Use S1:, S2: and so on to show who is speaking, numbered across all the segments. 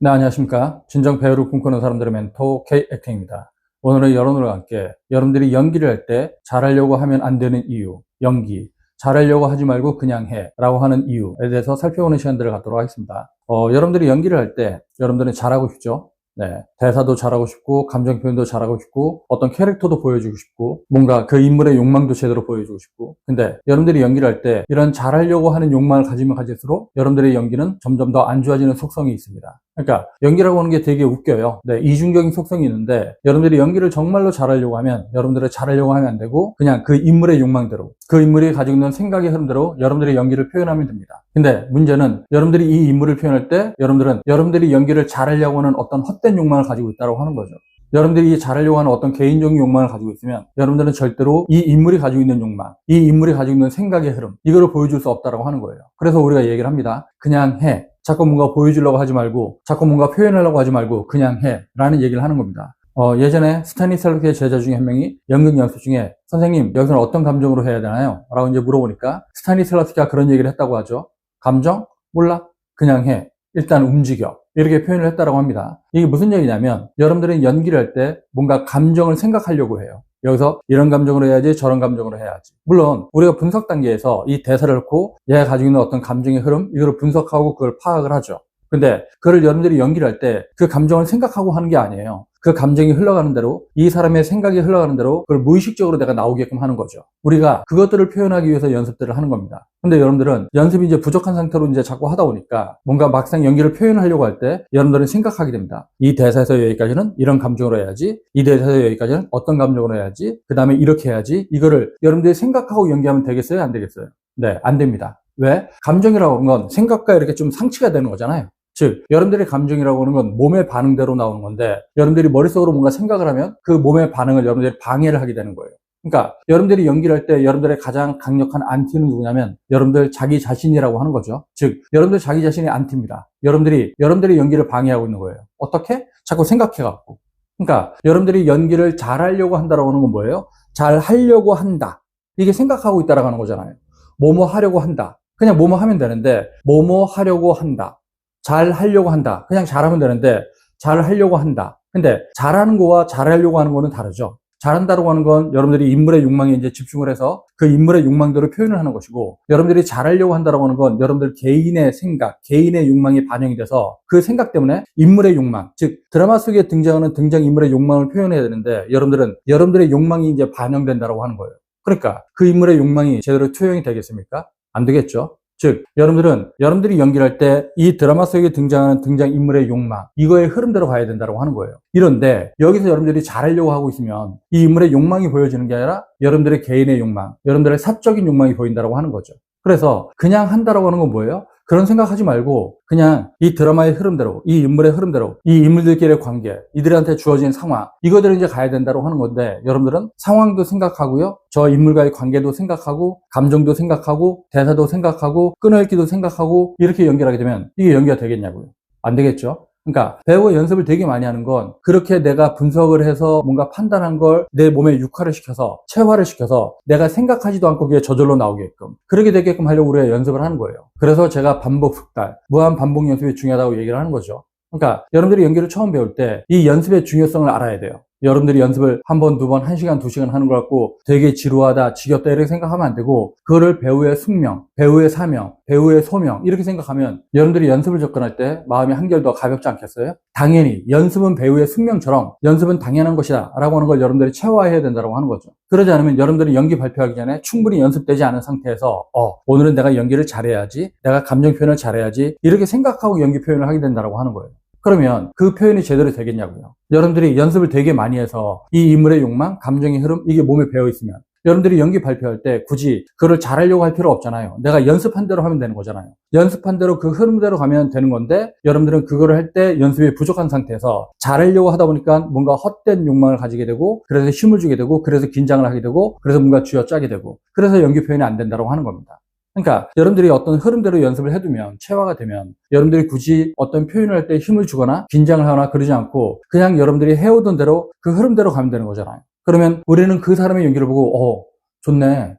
S1: 네, 안녕하십니까. 진정 배우를 꿈꾸는 사람들의 멘토 K액팅입니다. 오늘은 여러분들과 함께 여러분들이 연기를 할 때 잘하려고 하면 안 되는 이유, 연기, 잘하려고 하지 말고 그냥 해 라고 하는 이유에 대해서 살펴보는 시간들을 갖도록 하겠습니다. 여러분들이 연기를 할 때 여러분들은 잘하고 싶죠? 네, 대사도 잘하고 싶고 감정 표현도 잘하고 싶고 어떤 캐릭터도 보여주고 싶고 뭔가 그 인물의 욕망도 제대로 보여주고 싶고, 근데 여러분들이 연기를 할 때 이런 잘하려고 하는 욕망을 가지면 가질수록 여러분들의 연기는 점점 더 안 좋아지는 속성이 있습니다. 그러니까 연기라고 하는 게 되게 웃겨요. 네, 이중적인 속성이 있는데 여러분들이 연기를 정말로 잘하려고 하면 여러분들이 잘하려고 하면 안 되고 그냥 그 인물의 욕망대로, 그 인물이 가지고 있는 생각의 흐름대로 여러분들의 연기를 표현하면 됩니다. 근데 문제는 여러분들이 이 인물을 표현할 때 여러분들은 여러분들이 연기를 잘하려고 하는 어떤 헛된 욕망을 가지고 있다고 하는 거죠. 여러분들이 잘하려고 하는 어떤 개인적인 욕망을 가지고 있으면 여러분들은 절대로 이 인물이 가지고 있는 욕망, 이 인물이 가지고 있는 생각의 흐름, 이거를 보여줄 수 없다고 하는 거예요. 그래서 우리가 얘기를 합니다. 그냥 해. 자꾸 뭔가 보여주려고 하지 말고, 자꾸 뭔가 표현하려고 하지 말고 그냥 해 라는 얘기를 하는 겁니다. 예전에 스타니슬라스키의 제자 중에 한 명이 연극 연습 중에 선생님, 여기서는 어떤 감정으로 해야 되나요? 라고 이제 물어보니까 스타니슬라스키가 그런 얘기를 했다고 하죠. 감정? 몰라. 그냥 해. 일단 움직여. 이렇게 표현을 했다고 합니다. 이게 무슨 얘기냐면 여러분들은 연기를 할 때 뭔가 감정을 생각하려고 해요. 여기서 이런 감정으로 해야지 저런 감정으로 해야지. 물론 우리가 분석 단계에서 이 대사를 넣고 얘가 가지고 있는 어떤 감정의 흐름, 이거를 분석하고 그걸 파악을 하죠. 근데 그걸 여러분들이 연기를 할 때 그 감정을 생각하고 하는 게 아니에요. 그 감정이 흘러가는 대로, 이 사람의 생각이 흘러가는 대로 그걸 무의식적으로 내가 나오게끔 하는 거죠. 우리가 그것들을 표현하기 위해서 연습들을 하는 겁니다. 근데 여러분들은 연습이 이제 부족한 상태로 이제 자꾸 하다 보니까 뭔가 막상 연기를 표현하려고 할 때 여러분들은 생각하게 됩니다. 이 대사에서 여기까지는 이런 감정으로 해야지, 이 대사에서 여기까지는 어떤 감정으로 해야지, 그 다음에 이렇게 해야지. 이거를 여러분들이 생각하고 연기하면 되겠어요? 안 되겠어요? 네, 안 됩니다. 왜? 감정이라고 하는 건 생각과 이렇게 좀 상치가 되는 거잖아요. 즉, 여러분들의 감정이라고 하는 건 몸의 반응대로 나오는 건데 여러분들이 머릿속으로 뭔가 생각을 하면 그 몸의 반응을 여러분들이 방해를 하게 되는 거예요. 그러니까 여러분들이 연기를 할 때 여러분들의 가장 강력한 안티는 누구냐면 여러분들 자기 자신이라고 하는 거죠. 즉, 여러분들 자기 자신이 안티입니다. 여러분들이 연기를 방해하고 있는 거예요. 어떻게? 자꾸 생각해갖고. 그러니까 여러분들이 연기를 잘하려고 한다라고 하는 건 뭐예요? 잘하려고 한다. 이게 생각하고 있다라고 하는 거잖아요. 뭐뭐 하려고 한다. 그냥 뭐뭐 하면 되는데 뭐뭐 하려고 한다. 잘 하려고 한다. 그냥 잘하면 되는데 잘 하려고 한다. 근데 잘하는 거와 잘하려고 하는 거는 다르죠. 잘한다고 하는 건 여러분들이 인물의 욕망에 이제 집중을 해서 그 인물의 욕망대로 표현을 하는 것이고, 여러분들이 잘하려고 한다고 하는 건 여러분들 개인의 생각, 개인의 욕망이 반영이 돼서 그 생각 때문에 인물의 욕망, 즉 드라마 속에 등장하는 등장인물의 욕망을 표현해야 되는데 여러분들은 여러분들의 욕망이 이제 반영된다고 하는 거예요. 그러니까 그 인물의 욕망이 제대로 투영이 되겠습니까? 안 되겠죠. 즉, 여러분들이 연기를 할 때 이 드라마 속에 등장하는 등장인물의 욕망, 이거의 흐름대로 가야 된다고 하는 거예요. 이런데 여기서 여러분들이 잘하려고 하고 있으면 이 인물의 욕망이 보여지는 게 아니라 여러분들의 개인의 욕망, 여러분들의 사적인 욕망이 보인다고 하는 거죠. 그래서 그냥 한다라고 하는 건 뭐예요? 그런 생각하지 말고 그냥 이 드라마의 흐름대로, 이 인물의 흐름대로, 이 인물들끼리의 관계, 이들한테 주어진 상황, 이거대로 이제 가야 된다고 하는 건데 여러분들은 상황도 생각하고요, 저 인물과의 관계도 생각하고, 감정도 생각하고, 대사도 생각하고, 끊어읽기도 생각하고, 이렇게 연기하게 되면 이게 연기가 되겠냐고요? 안 되겠죠? 그러니까 배우가 연습을 되게 많이 하는 건 그렇게 내가 분석을 해서 뭔가 판단한 걸 내 몸에 육화를 시켜서, 체화를 시켜서 내가 생각하지도 않고 그게 저절로 나오게끔, 그렇게 되게끔 하려고 우리가 연습을 하는 거예요. 그래서 제가 반복 숙달, 무한 반복 연습이 중요하다고 얘기를 하는 거죠. 그러니까 여러분들이 연기를 처음 배울 때 이 연습의 중요성을 알아야 돼요. 여러분들이 연습을 한 번, 두 번, 1시간, 2시간 하는 것 같고 되게 지루하다, 지겹다 이렇게 생각하면 안 되고, 그거를 배우의 숙명, 배우의 사명, 배우의 소명 이렇게 생각하면 여러분들이 연습을 접근할 때 마음이 한결 더 가볍지 않겠어요? 당연히 연습은 배우의 숙명처럼 연습은 당연한 것이다 라고 하는 걸 여러분들이 체화해야 된다고 하는 거죠. 그러지 않으면 여러분들이 연기 발표하기 전에 충분히 연습되지 않은 상태에서 오늘은 내가 연기를 잘해야지, 내가 감정 표현을 잘해야지 이렇게 생각하고 연기 표현을 하게 된다고 하는 거예요. 그러면 그 표현이 제대로 되겠냐고요. 여러분들이 연습을 되게 많이 해서 이 인물의 욕망, 감정의 흐름, 이게 몸에 배어 있으면 여러분들이 연기 발표할 때 굳이 그걸 잘하려고 할 필요 없잖아요. 내가 연습한 대로 하면 되는 거잖아요. 연습한 대로 그 흐름대로 가면 되는 건데 여러분들은 그거를 할 때 연습이 부족한 상태에서 잘하려고 하다 보니까 뭔가 헛된 욕망을 가지게 되고, 그래서 힘을 주게 되고, 그래서 긴장을 하게 되고, 그래서 뭔가 쥐어짜게 되고, 그래서 연기 표현이 안 된다고 하는 겁니다. 그러니까 여러분들이 어떤 흐름대로 연습을 해두면, 체화가 되면 여러분들이 굳이 어떤 표현을 할 때 힘을 주거나 긴장을 하거나 그러지 않고 그냥 여러분들이 해오던 대로 그 흐름대로 가면 되는 거잖아요. 그러면 우리는 그 사람의 연기를 보고 좋네,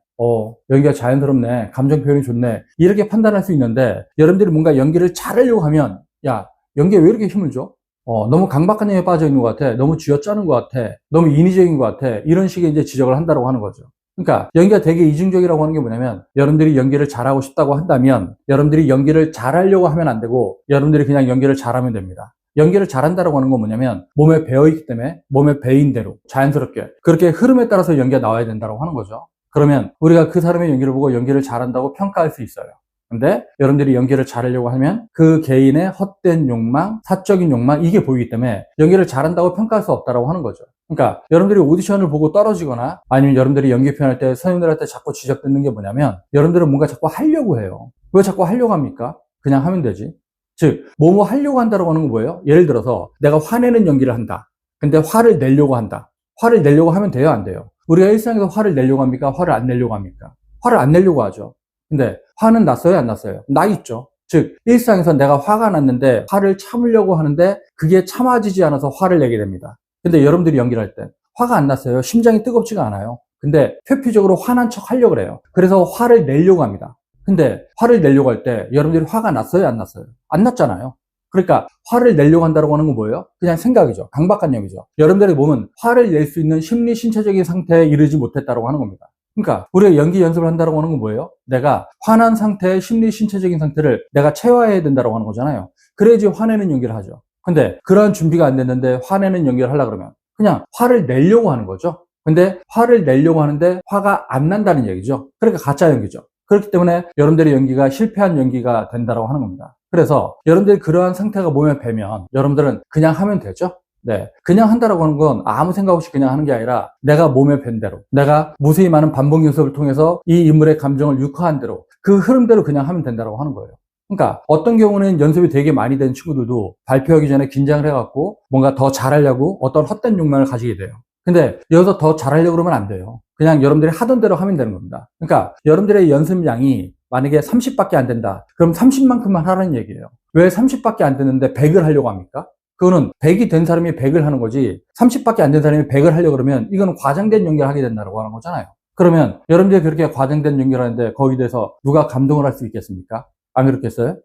S1: 연기가 자연스럽네, 감정 표현이 좋네 이렇게 판단할 수 있는데, 여러분들이 뭔가 연기를 잘하려고 하면 야, 연기에 왜 이렇게 힘을 줘? 너무 강박한 영에 빠져 있는 것 같아. 너무 쥐어짜는 것 같아. 너무 인위적인 것 같아. 이런 식의 이제 지적을 한다고 하는 거죠. 그러니까 연기가 되게 이중적이라고 하는 게 뭐냐면 여러분들이 연기를 잘하고 싶다고 한다면 여러분들이 연기를 잘하려고 하면 안 되고 여러분들이 그냥 연기를 잘하면 됩니다. 연기를 잘한다고 하는 건 뭐냐면 몸에 배어있기 때문에 몸에 배인 대로 자연스럽게 그렇게 흐름에 따라서 연기가 나와야 된다고 하는 거죠. 그러면 우리가 그 사람의 연기를 보고 연기를 잘한다고 평가할 수 있어요. 근데 여러분들이 연기를 잘하려고 하면 그 개인의 헛된 욕망, 사적인 욕망 이게 보이기 때문에 연기를 잘한다고 평가할 수 없다고 하는 거죠. 그러니까 여러분들이 오디션을 보고 떨어지거나 아니면 여러분들이 연기 표현할 때 선생님들한테 자꾸 지적듣는 게 뭐냐면 여러분들은 뭔가 자꾸 하려고 해요. 왜 자꾸 하려고 합니까? 그냥 하면 되지. 즉, 뭐뭐 하려고 한다고 하는 건 뭐예요? 예를 들어서 내가 화내는 연기를 한다. 근데 화를 내려고 한다. 화를 내려고 하면 돼요? 안 돼요? 우리가 일상에서 화를 내려고 합니까? 화를 안 내려고 합니까? 화를 안 내려고 하죠. 근데 화는 났어요? 안 났어요? 나 있죠. 즉, 일상에서 내가 화가 났는데 화를 참으려고 하는데 그게 참아지지 않아서 화를 내게 됩니다. 근데 여러분들이 연기를 할 때 화가 안 났어요. 심장이 뜨겁지가 않아요. 근데 표피적으로 화난 척 하려고 그래요. 그래서 화를 내려고 합니다. 근데 화를 내려고 할 때 여러분들이 화가 났어요? 안 났어요? 안 났잖아요. 그러니까 화를 내려고 한다고 하는 건 뭐예요? 그냥 생각이죠. 강박한 얘기죠. 여러분들의 몸은 화를 낼 수 있는 심리 신체적인 상태에 이르지 못했다고 하는 겁니다. 그러니까 우리가 연기 연습을 한다고 하는 건 뭐예요? 내가 화난 상태의 심리 신체적인 상태를 내가 체화해야 된다고 하는 거잖아요. 그래야지 화내는 연기를 하죠. 근데 그러한 준비가 안 됐는데 화내는 연기를 하려고 그러면 그냥 화를 내려고 하는 거죠. 근데 화를 내려고 하는데 화가 안 난다는 얘기죠. 그러니까 가짜 연기죠. 그렇기 때문에 여러분들의 연기가 실패한 연기가 된다고 하는 겁니다. 그래서 여러분들이 그러한 상태가 몸에 배면 여러분들은 그냥 하면 되죠. 네. 그냥 한다라고 하는 건 아무 생각 없이 그냥 하는 게 아니라 내가 몸에 밴 대로, 내가 무수히 많은 반복 연습을 통해서 이 인물의 감정을 유화한 대로 그 흐름대로 그냥 하면 된다고 하는 거예요. 그러니까 어떤 경우는 연습이 되게 많이 된 친구들도 발표하기 전에 긴장을 해갖고 뭔가 더 잘하려고 어떤 헛된 욕망을 가지게 돼요. 근데 여기서 더 잘하려고 그러면 안 돼요. 그냥 여러분들이 하던 대로 하면 되는 겁니다. 그러니까 여러분들의 연습량이 만약에 30밖에 안 된다. 그럼 30만큼만 하라는 얘기예요. 왜 30밖에 안 되는데 100을 하려고 합니까? 그거는 100이 된 사람이 100을 하는 거지 30밖에 안 된 사람이 100을 하려고 그러면 이거는 과장된 연기를 하게 된다고 하는 거잖아요. 그러면 여러분들이 그렇게 과장된 연기를 하는데 거기에 대해서 누가 감동을 할 수 있겠습니까? 안 그렇겠어요?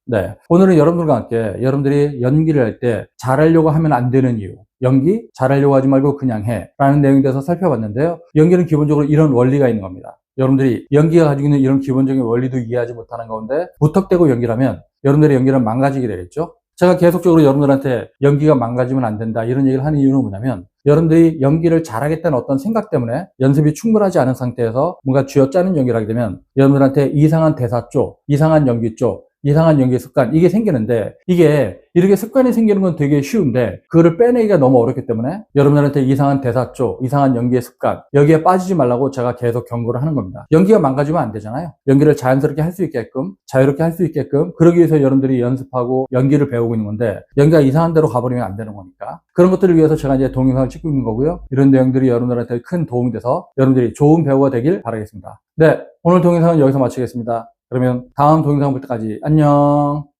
S1: 네. 오늘은 여러분들과 함께 여러분들이 연기를 할 때 잘하려고 하면 안 되는 이유, 연기 잘하려고 하지 말고 그냥 해 라는 내용에 대해서 살펴봤는데요. 연기는 기본적으로 이런 원리가 있는 겁니다. 여러분들이 연기가 가지고 있는 이런 기본적인 원리도 이해하지 못하는 가운데 무턱대고 연기라면 여러분들의 연기는 망가지게 되겠죠. 제가 계속적으로 여러분들한테 연기가 망가지면 안 된다 이런 얘기를 하는 이유는 뭐냐면 여러분들이 연기를 잘하겠다는 어떤 생각 때문에 연습이 충분하지 않은 상태에서 뭔가 쥐어짜는 연기를 하게 되면 여러분들한테 이상한 대사 쪽, 이상한 연기 쪽, 이상한 연기 습관 이게 생기는데 이게 이렇게 습관이 생기는 건 되게 쉬운데 그거를 빼내기가 너무 어렵기 때문에 여러분들한테 이상한 대사 쪽, 이상한 연기의 습관 여기에 빠지지 말라고 제가 계속 경고를 하는 겁니다. 연기가 망가지면 안 되잖아요. 연기를 자연스럽게 할 수 있게끔 자유롭게 할 수 있게끔 그러기 위해서 여러분들이 연습하고 연기를 배우고 있는 건데 연기가 이상한 데로 가버리면 안 되는 거니까 그런 것들을 위해서 제가 이제 동영상을 찍고 있는 거고요. 이런 내용들이 여러분들한테 큰 도움이 돼서 여러분들이 좋은 배우가 되길 바라겠습니다. 네, 오늘 동영상은 여기서 마치겠습니다. 그러면 다음 동영상 볼 때까지 안녕.